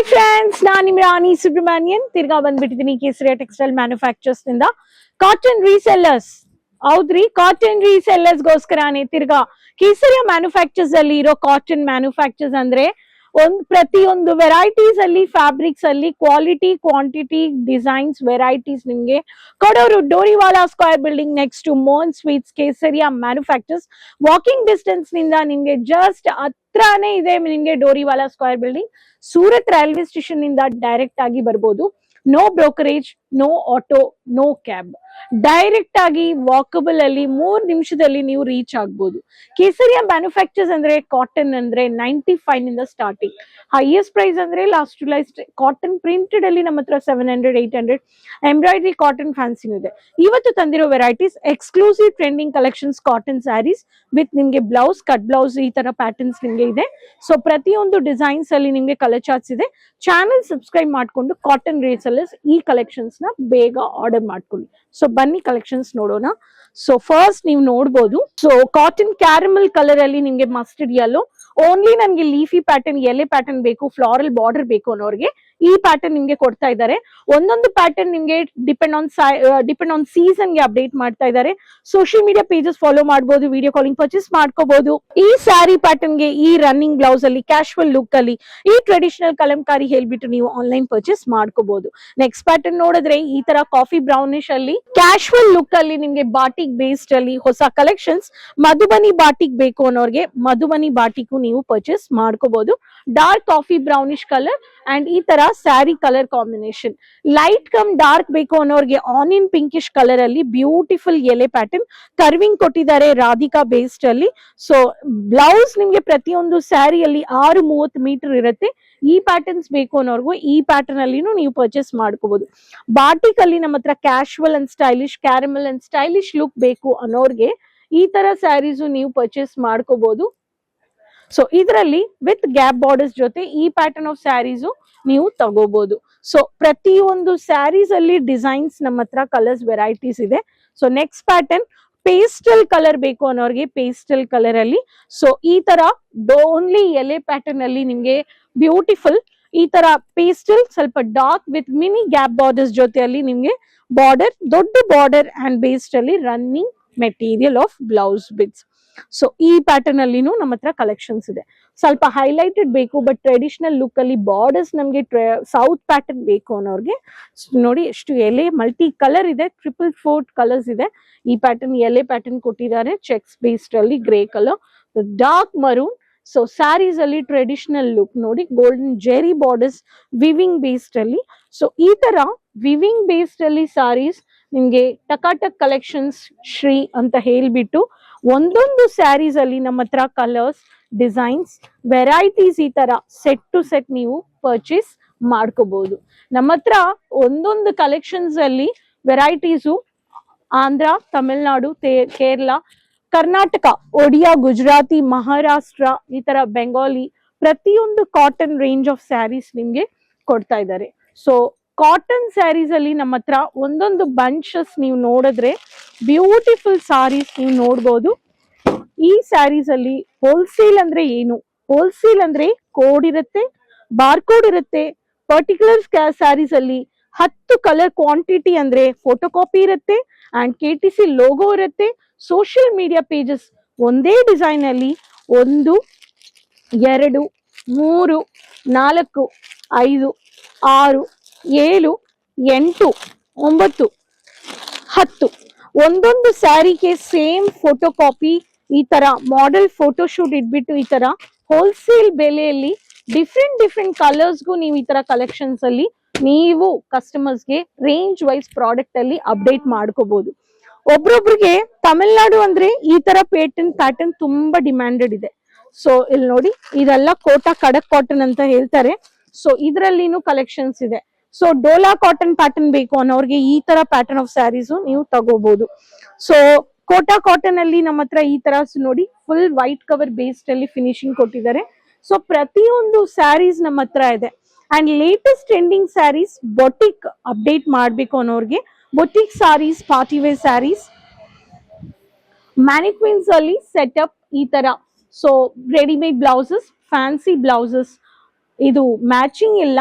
Hi friends, ನಾನು ನಿಮ್ಮ ರಾಣಿ ಸುಬ್ರಹ್ಮಣ್ಯನ್. ತಿರ್ಗಾ ಬಂದ್ಬಿಟ್ಟಿದ್ದೀನಿ ಕೇಸರಿಯ ಟೆಕ್ಸ್ಟೈಲ್ ಮ್ಯಾನುಫ್ಯಾಕ್ಚರ್ಸ್ ನಿಂದ. ಕಾಟನ್ ರೀಸೆಲ್ಲರ್ಸ್, ಹೌದ್ರಿ, ಕಾಟನ್ ರೀಸೆಲ್ಲರ್ಸ್ ಗೋಸ್ಕರನೇ ತಿರ್ಗಾ ಕೇಸರಿಯ ಮ್ಯಾನುಫ್ಯಾಕ್ಚರ್ಸ್ ಅಲ್ಲಿ ಇರೋ ಕಾಟನ್ ಮ್ಯಾನುಫ್ಯಾಕ್ಚರ್ಸ್ ಅಂದ್ರೆ ಪ್ರತಿಯೊಂದು ವೆರೈಟೀಸ್ ಅಲ್ಲಿ, ಫ್ಯಾಬ್ರಿಕ್ಸ್ ಅಲ್ಲಿ ಕ್ವಾಲಿಟಿ, ಕ್ವಾಂಟಿಟಿ, ಡಿಸೈನ್ಸ್, ವೆರೈಟೀಸ್ ನಿಮ್ಗೆ ಕೊಡೋರು Doriwala square building next to Mohan sweets ಕೇಸರಿಯ ಮ್ಯಾನುಫ್ಯಾಕ್ಚರ್ಸ್. ವಾಕಿಂಗ್ ಡಿಸ್ಟೆನ್ಸ್ ನಿಂದ ನಿಮ್ಗೆ ಜಸ್ಟ್ ಹತ್ರನೇ ಇದೆ ನಿಮ್ಗೆ Doriwala square building. Surat railway station ನಿಂದ ಡೈರೆಕ್ಟ್ ಆಗಿ ಬರ್ಬೋದು. No brokerage, no auto, no cab, direct ಆಗಿ ವಾಕಬಲ್ ಅಲ್ಲಿ 3 ನಿಮಿಷದಲ್ಲಿ ನೀವು ರೀಚ್ ಆಗ್ಬೋದು. ಕೇಸರಿಯ ಮ್ಯಾನುಫ್ಯಾಕ್ಚರ್ಸ್ ಅಂದ್ರೆ ಕಾಟನ್ ಅಂದ್ರೆ 95 ನಿಂದ ಸ್ಟಾರ್ಟಿಂಗ್. ಹೈಯೆಸ್ಟ್ ಪ್ರೈಸ್ ಅಂದ್ರೆ last to last cotton printed ಅಲ್ಲಿ ನಮ್ಮ ಹತ್ರ 700, 800, ಎಂಬ್ರಾಯ್ಡ್ರಿ ಕಾಟನ್ ಫ್ಯಾನ್ಸಿ ಇದೆ. ಇವತ್ತು ತಂದಿರೋ varieties exclusive trending collections cotton sarees with ನಿಮ್ಗೆ ಬ್ಲೌಸ್, ಕಟ್ ಬ್ಲೌಸ್, ಈ ತರ ಪ್ಯಾಟರ್ನ್ಸ್ ನಿಮ್ಗೆ ಇದೆ. ಸೊ ಪ್ರತಿಯೊಂದು ಡಿಸೈನ್ಸ್ ಅಲ್ಲಿ ನಿಮ್ಗೆ ಕಲರ್ ಚಾರ್ಟ್ಸ್ ಇದೆ. ಚಾನೆಲ್ ಸಬ್ಸ್ಕ್ರೈಬ್ ಮಾಡ್ಕೊಂಡು ಕಾಟನ್ ರೇಟ್ಸ್ ಅಲ್ಲಿ ಈ ಕಲೆಕ್ಷನ್ಸ್ ನ ಬೇಗ ಆರ್ಡರ್ ಮಾಡ್ಕೊಳ್ಳಿ. ಸೊ ಬನ್ನಿ ಕಲೆಕ್ಷನ್ಸ್ ನೋಡೋಣ. ಸೊ ಫಸ್ಟ್ ನೀವು ನೋಡ್ಬೋದು, ಸೊ ಕಾಟನ್ ಕ್ಯಾರಮಲ್ ಕಲರ್ ಅಲ್ಲಿ ನಿಮ್ಗೆ ಮಸ್ಟರ್ಡ್ ಯೆಲ್ಲೋ, ಓನ್ಲಿ ನನ್ಗೆ ಲೀಫಿ ಪ್ಯಾಟರ್ನ್, ಎಲೆ ಪ್ಯಾಟರ್ನ್ ಬೇಕು, ಫ್ಲಾರಲ್ ಬಾರ್ಡರ್ ಬೇಕು ಅನ್ನೋರಿಗೆ ಈ ಪ್ಯಾಟರ್ನ್ ನಿಮ್ಗೆ ಕೊಡ್ತಾ ಇದ್ದಾರೆ. ಒಂದೊಂದು ಪ್ಯಾಟರ್ನ್ ನಿಮ್ಗೆ ಡಿಪೆಂಡ್ ಆನ್ ಸೀಸನ್ ಗೆ ಅಪ್ಡೇಟ್ ಮಾಡ್ತಾ ಇದ್ದಾರೆ. ಸೋಷಿಯಲ್ ಮೀಡಿಯಾ ಪೇಜಸ್ ಫಾಲೋ ಮಾಡಬಹುದು, ವಿಡಿಯೋ ಕಾಲಿಂಗ್ ಪರ್ಚೇಸ್ ಮಾಡ್ಕೋಬಹುದು. ಈ ಸ್ಯಾರಿ ಪ್ಯಾಟರ್ನ್ ಗೆ ಈ ರನ್ನಿಂಗ್ ಬ್ಲೌಸ್ ಅಲ್ಲಿ, ಕ್ಯಾಶುವಲ್ ಲುಕ್ ಅಲ್ಲಿ, ಈ ಟ್ರೆಡಿಷನಲ್ ಕಲಂಕಾರಿ ಹೇಳ್ಬಿಟ್ಟು ನೀವು ಆನ್ಲೈನ್ ಪರ್ಚೇಸ್ ಮಾಡ್ಕೋಬಹುದು. ನೆಕ್ಸ್ಟ್ ಪ್ಯಾಟರ್ನ್ ನೋಡಿದ್ರೆ ಈ ತರ ಕಾಫಿ ಬ್ರೌನಿಶ್ ಅಲ್ಲಿ ಕ್ಯಾಶುವಲ್ ಲುಕ್ ಅಲ್ಲಿ ನಿಮ್ಗೆ ಬಾಟಿಕ್ ಬೇಸ್ಡ್ ಅಲ್ಲಿ ಹೊಸ ಕಲೆಕ್ಷನ್ಸ್. ಮಧುಬನಿ ಬಾಟಿಕ್ ಬೇಕು ಅನ್ನೋರ್ಗೆ ಮಧುಬನಿ ಬಾಟಿಕ್ ನೀವು ಪರ್ಚೇಸ್ ಮಾಡ್ಕೋಬಹುದು. Dark coffee brownish colour and ಈ ತರ sari colour combination. Light come dark ಬೇಕು ಅನ್ನೋರ್ಗೆ ಆನಿಯನ್ ಪಿಂಕಿಶ್ ಕಲರ್ ಅಲ್ಲಿ ಬ್ಯೂಟಿಫುಲ್ ಎಲೆ ಪ್ಯಾಟರ್ನ್ ಕರ್ವಿಂಗ್ ಕೊಟ್ಟಿದ್ದಾರೆ ರಾಧಿಕಾ ಬೇಸ್ಡ್ ಅಲ್ಲಿ. ಸೊ ಬ್ಲೌಸ್ ನಿಮ್ಗೆ ಪ್ರತಿಯೊಂದು ಸ್ಯಾರಿಯಲ್ಲಿ 630 ಮೀಟರ್ ಇರುತ್ತೆ. ಈ ಪ್ಯಾಟರ್ನ್ಸ್ ಬೇಕು ಅನ್ನೋರ್ಗು ಈ ಪ್ಯಾಟರ್ನ್ ಅಲ್ಲಿ ನೀವು ಪರ್ಚೇಸ್ ಮಾಡ್ಕೋಬಹುದು. ಬಾಟಿಕ್ ಅಲ್ಲಿ ನಮ್ಮ ಹತ್ರ casual and stylish, caramel and stylish look ಬೇಕು ಅನ್ನೋರ್ಗೆ ಈ ತರ ಸ್ಯಾರೀಸ್ ನೀವು ಪರ್ಚೇಸ್ ಮಾಡ್ಕೋಬಹುದು. ಸೊ ಇದರಲ್ಲಿ ವಿತ್ ಗ್ಯಾಪ್ ಬಾರ್ಡರ್ಸ್ ಜೊತೆ ಈ ಪ್ಯಾಟರ್ನ್ ಆಫ್ ಸ್ಯಾರೀಸ್ ನೀವು ತಗೋಬಹುದು. ಸೊ ಪ್ರತಿಯೊಂದು ಸ್ಯಾರೀಸ್ ಅಲ್ಲಿ ಡಿಸೈನ್ಸ್ ನಮ್ಮ ಹತ್ರ ಕಲರ್ಸ್ ವೆರೈಟೀಸ್ ಇದೆ. So next pattern pastel colour ಬೇಕು ಅನ್ನೋರ್ಗೆ ಪೇಸ್ಟಲ್ ಕಲರ್ ಅಲ್ಲಿ. ಸೊ ಈ ತರ ಓನ್ಲಿ ಎಲೆ ಪ್ಯಾಟರ್ನ್ ಅಲ್ಲಿ ನಿಮ್ಗೆ ಬ್ಯೂಟಿಫುಲ್ ಈ ತರ ಪೇಸ್ಟಲ್ ಸ್ವಲ್ಪ dark with mini gap borders ಜೊತೆಯಲ್ಲಿ ನಿಮ್ಗೆ ಬಾರ್ಡರ್, ದೊಡ್ಡ ಬಾರ್ಡರ್ ಅಂಡ್ ಬೇಸ್ಡ್ ಅಲ್ಲಿ running material of blouse bits. So ಈ ಪ್ಯಾಟರ್ನ್ ಅಲ್ಲಿ ನಮ್ಮ ಹತ್ರ ಕಲೆಕ್ಷನ್ಸ್ ಇದೆ. ಸ್ವಲ್ಪ ಹೈಲೈಟೆಡ್ ಬೇಕು ಬಟ್ ಟ್ರೆಡಿಷನಲ್ ಲುಕ್ ಅಲ್ಲಿ ಬಾರ್ಡರ್ಸ್ ನಮ್ಗೆ ಸೌತ್ ಪ್ಯಾಟರ್ನ್ ಬೇಕು ಅನ್ನೋರ್ಗೆ ನೋಡಿ ಎಷ್ಟು ಎಲೆ ಮಲ್ಟಿ ಕಲರ್ ಇದೆ, 4 ಕಲರ್ಸ್ ಇದೆ. ಈ ಪ್ಯಾಟರ್ನ್ ಎಲೆ ಪ್ಯಾಟರ್ನ್ ಕೊಟ್ಟಿದ್ದಾರೆ, ಚೆಕ್ಸ್ ಬೇಸ್ಡ್ ಅಲ್ಲಿ grey colour, dark maroon. So sarees ಅಲ್ಲಿ ಟ್ರೆಡಿಷನಲ್ ಲುಕ್ ನೋಡಿ, golden zari borders weaving based ಅಲ್ಲಿ. ಸೊ ಈ ತರ ವಿವಿಂಗ್ ಬೇಸ್ಡ್ ಅಲ್ಲಿ ಸ್ಯಾರೀಸ್ ನಿಮ್ಗೆ ಟಕಾಟಕ್ ಕಲೆಕ್ಷನ್ಸ್ ಶ್ರೀ ಅಂತ ಹೇಳ್ಬಿಟ್ಟು ಒಂದೊಂದು ಸ್ಯಾರೀಸ್ ಅಲ್ಲಿ ನಮ್ಮ ಹತ್ರ ಕಲರ್ಸ್, ಡಿಸೈನ್ಸ್, ವೆರೈಟೀಸ್ ಈ ತರ ಸೆಟ್ ಟು ಸೆಟ್ ನೀವು ಪರ್ಚೇಸ್ ಮಾಡ್ಕೋಬಹುದು. ನಮ್ಮ ಹತ್ರ ಒಂದೊಂದು ಕಲೆಕ್ಷನ್ಸ್ ಅಲ್ಲಿ ವೆರೈಟೀಸು ಆಂಧ್ರ, ತಮಿಳ್ನಾಡು, ಕೇರಳ, ಕರ್ನಾಟಕ, ಒಡಿಯಾ, ಗುಜರಾತಿ, ಮಹಾರಾಷ್ಟ್ರ, ಈ ತರ ಬೆಂಗಾಲಿ ಪ್ರತಿಯೊಂದು ಕಾಟನ್ ರೇಂಜ್ ಆಫ್ ಸ್ಯಾರೀಸ್ ನಿಮ್ಗೆ ಕೊಡ್ತಾ ಇದ್ದಾರೆ. ಸೊ ಕಾಟನ್ ಸ್ಯಾರೀಸ್ ಅಲ್ಲಿ ನಮ್ಮ ಹತ್ರ ಒಂದೊಂದು ಬಂಚಸ್ ನೀವು ನೋಡಿದ್ರೆ ಬ್ಯೂಟಿಫುಲ್ ಸಾರೀಸ್ ನೀವು ನೋಡ್ಬೋದು. ಈ ಸ್ಯಾರೀಸ್ ಅಲ್ಲಿ ಹೋಲ್ಸೇಲ್ ಅಂದ್ರೆ ಏನು? ಹೋಲ್ಸೇಲ್ ಅಂದ್ರೆ ಕೋಡ್ ಇರುತ್ತೆ, ಬಾರ್ ಕೋಡ್ ಇರುತ್ತೆ. ಪರ್ಟಿಕ್ಯುಲರ್ ಸ್ಯಾರೀಸ್ ಅಲ್ಲಿ 10 ಕಲರ್ ಕ್ವಾಂಟಿಟಿ ಅಂದ್ರೆ ಫೋಟೋ ಕಾಪಿ ಇರುತ್ತೆ ಅಂಡ್ KTC ಲೋಗೋ ಇರುತ್ತೆ. ಸೋಷಿಯಲ್ ಮೀಡಿಯಾ ಪೇಜಸ್ ಒಂದೇ ಡಿಸೈನ್ ಅಲ್ಲಿ 1, 2, 3, 4, 5, 6, 7, 8, 9, 10 ಒಂದೊಂದು ಸ್ಯಾರಿಗೆ ಸೇಮ್ ಫೋಟೋ ಕಾಪಿ ಈ ತರ ಮಾಡೆಲ್ ಫೋಟೋ ಶೂಟ್ ಇಟ್ಬಿಟ್ಟು ಈ ತರ ಹೋಲ್ಸೇಲ್ ಬೆಲೆಯಲ್ಲಿ ಡಿಫ್ರೆಂಟ್ ಕಲರ್ಸ್ಗೂ ನೀವು ಈ ತರ ಕಲೆಕ್ಷನ್ಸ್ ಅಲ್ಲಿ ನೀವು ಕಸ್ಟಮರ್ಸ್ಗೆ ರೇಂಜ್ ವೈಸ್ ಪ್ರಾಡಕ್ಟ್ ಅಲ್ಲಿ ಅಪ್ಡೇಟ್ ಮಾಡ್ಕೋಬಹುದು. ಒಬ್ರೊಬ್ರಿಗೆ ತಮಿಳ್ನಾಡು ಅಂದ್ರೆ ಈ ತರ ಪ್ಯಾಟರ್ನ್ ತುಂಬಾ ಡಿಮ್ಯಾಂಡೆಡ್ ಇದೆ. ಸೊ ಇಲ್ಲಿ ನೋಡಿ, ಇದೆಲ್ಲ ಕೋಟಾ ಖಡಕ್ ಕಾಟನ್ ಅಂತ ಹೇಳ್ತಾರೆ. ಸೊ ಇದ್ರಲ್ಲಿನೂ ಕಲೆಕ್ಷನ್ಸ್ ಇದೆ. ಸೊ ಡೋಲಾ ಕಾಟನ್ ಪ್ಯಾಟರ್ನ್ ಬೇಕು ಅನ್ನೋರ್ಗೆ ಈ ತರ ಪ್ಯಾಟರ್ನ್ ಆಫ್ ಸ್ಯಾರೀಸ್ ನೀವು ತಗೋಬಹುದು. ಸೊ ಕೋಟಾ ಕಾಟನ್ ಅಲ್ಲಿ ನಮ್ಮ ಹತ್ರ ಈ ತರ ನೋಡಿ ಫುಲ್ ವೈಟ್ ಕವರ್ ಬೇಸ್ಡ್ ಅಲ್ಲಿ ಫಿನಿಶಿಂಗ್ ಕೊಟ್ಟಿದ್ದಾರೆ. ಸೊ ಪ್ರತಿಯೊಂದು ಸ್ಯಾರೀಸ್ ನಮ್ಮ ಹತ್ರ ಇದೆ. And latest trending sarees boutique update ಮಾಡ್ಬೇಕು ಅನ್ನೋರ್ಗೆ boutique sarees, party wear sarees, mannequins ಅಲ್ಲಿ ಸೆಟಪ್ ಈ ತರ. So readymade blouses, fancy blouses, ಇದು ಮ್ಯಾಚಿಂಗ್ ಇಲ್ಲ,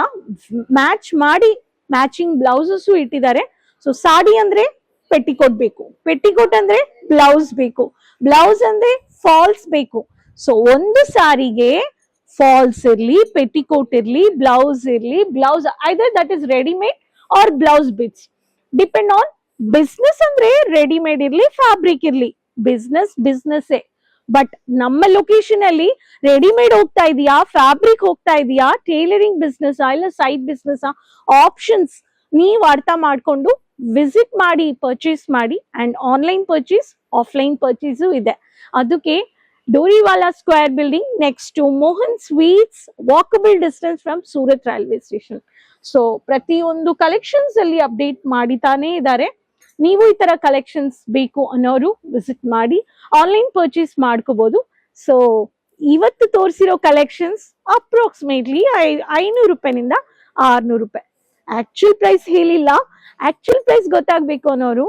ಮ್ಯಾಚ್ ಮಾಡಿ ಮ್ಯಾಚಿಂಗ್ ಬ್ಲೌಸಸ್ ಇಟ್ಟಿದ್ದಾರೆ. ಸೊ ಸಾಡಿ ಅಂದ್ರೆ ಪೆಟ್ಟಿಕೋಟ್ ಬೇಕು, ಪೆಟ್ಟಿಕೋಟ್ ಅಂದ್ರೆ ಬ್ಲೌಸ್ ಬೇಕು, ಬ್ಲೌಸ್ ಅಂದ್ರೆ ಫಾಲ್ಸ್ ಬೇಕು. ಸೊ ಒಂದು ಸಾರಿಗೆ ಫಾಲ್ಸ್ ಇರ್ಲಿ, ಪೆಟ್ಟಿಕೋಟ್ ಇರ್ಲಿ, ಬ್ಲೌಸ್ ಇರ್ಲಿ, blouse either that is readymade or blouse bits, depend on business. ಅಂದ್ರೆ ರೆಡಿಮೇಡ್ ಇರ್ಲಿ, ಫ್ಯಾಬ್ರಿಕ್ ಇರ್ಲಿ, ಬಿಸ್ನೆಸ್. ಬಟ್ ನಮ್ಮ ಲೊಕೇಶನ್ ಅಲ್ಲಿ ರೆಡಿಮೇಡ್ ಹೋಗ್ತಾ ಇದೆಯಾ, ಫ್ಯಾಬ್ರಿಕ್ ಹೋಗ್ತಾ ಇದೆಯಾ, ಟೇಲರಿಂಗ್ ಬಿಸ್ನೆಸ್ ಇಲ್ಲ ಸೈಡ್ ಬಿಸ್ನೆಸ್, ಆಪ್ಷನ್ಸ್ ನೀವ್ ಅರ್ಥ ಮಾಡ್ಕೊಂಡು ವಿಸಿಟ್ ಮಾಡಿ ಪರ್ಚೇಸ್ ಮಾಡಿ. And online purchase, offline purchase ಇದೆ. ಅದಕ್ಕೆ Doriwala square building next to Mohan sweets, walkable distance from Surat railway station. So ಪ್ರತಿಯೊಂದು ಕಲೆಕ್ಷನ್ಸ್ ಅಲ್ಲಿ ಅಪ್ಡೇಟ್ ಮಾಡಿತಾನೆ ಇದ್ದಾರೆ. ನೀವು ಈ ತರ ಕಲೆಕ್ಷನ್ಸ್ ಬೇಕು ಅನ್ನೋರು ವಿಸಿಟ್ ಮಾಡಿ ಆನ್ಲೈನ್ ಪರ್ಚೇಸ್ ಮಾಡ್ಕೋಬಹುದು. ಸೊ ಇವತ್ತು ತೋರಿಸಿರೋ ಕಲೆಕ್ಷನ್ಸ್ ಅಪ್ರಾಕ್ಸಿಮೇಟ್ಲಿ 500 ರೂಪಾಯಿನಿಂದ 600 ರೂಪಾಯಿ. ಆಕ್ಚುಲ್ ಪ್ರೈಸ್ ಹೇಳಿಲ್ಲ, ಆಕ್ಚುಲ್ ಪ್ರೈಸ್ ಗೊತ್ತಾಗ್ಬೇಕು ಅನ್ನೋರು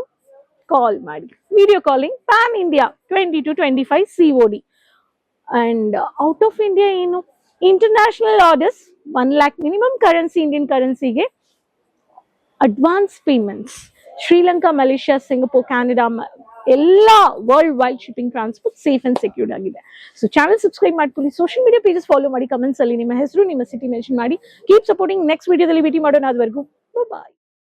ಕಾಲ್ ಮಾಡಿ. Video calling pan India 20 to 25 COD. And out of India ಏನು, international orders 1 lakh minimum currency, Indian ಕರೆನ್ಸಿಗೆ advance payments. Sri Lanka, Malaysia, Singapore, Canada ಎಲ್ಲ world wide shipping transport safe and secured ಆಗಿದೆ. So channel subscribe ಮಾಡ್ಕೊಳ್ಳಿ, social media pages follow ಮಾಡಿ, comments ಅಲ್ಲಿ ನಿಮ್ಮ ಹೆಸರು ನಿಮ್ಮ ಸಿಟಿ ಮೆನ್ಷನ್ ಮಾಡಿ. Keep supporting. ನೆಕ್ಸ್ಟ್ ವಿಡಿಯೋದಲ್ಲಿ ಭೇಟಿ ಮಾಡೋಣ, ಅದುವರೆಗೂ ಬಾಯ್.